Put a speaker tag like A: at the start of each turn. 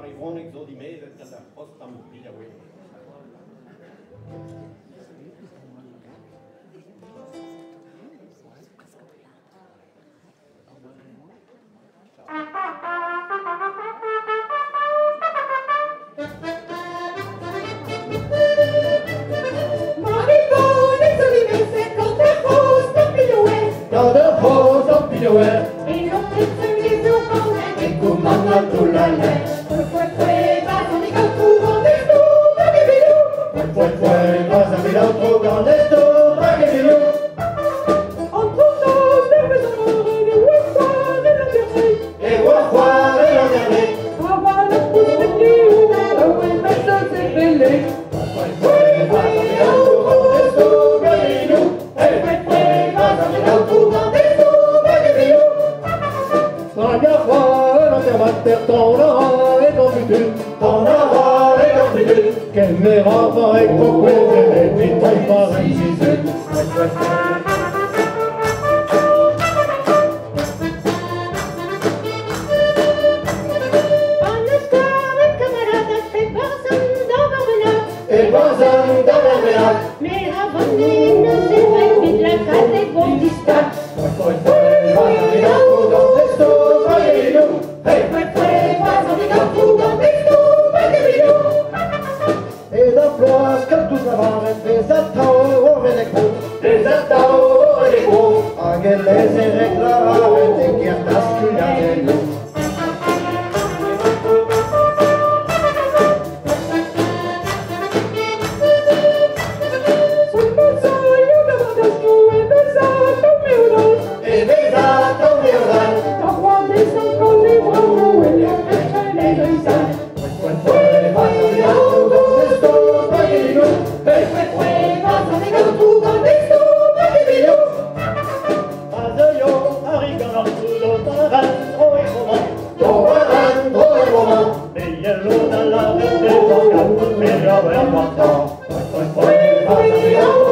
A: arriverò in di mese, da posta mobile,
B: E non pensi più come che comanda tu la lei. Fue, vas a mi cautu con esto, pa' que vilu.
A: Fue, vas a mirar otro con esto, pa' que vilu.
B: Entre dos de besonore de huefa de la terre.
A: Et guajuá de la dernier.
B: Avant la pousse de dieu, la huefa se belle.
A: Fue, vas a mirar otro con esto, pa' que vilu. Fue, vas a mirar otro con esto, pa' que vilu.
C: La guerre, l'enterre, ton aura et ton futur.
A: Ton aura et ton futur.
C: Que me rava et ton cuore, et puis ton paradis.
A: Et bazan dans la mer.
B: Mais avant ne s'est fait vite la carte des bons distances.
A: Fue, vas a mirar otro con esto, pa' que vilu. Fue, vas a mirar otro con esto, pa' que vilu.
C: Et la floie, comme tout savoir, des attauts, et les coups.
A: Des attauts et des gros.
C: Angeles et reclarar, et guerras culianes.
A: Et des attauts violents. Fue, vas a mirar otro con esto, pa' que vilu. Fue, vas a mirar otro con esto, pa' que vilu.
C: Azayo, arrigan tout taran, et roman.
A: Tomaran todo el roman.
C: Mais yellow dans la rue des organes, mais j'avais un temps.
A: Fue, vas a mirar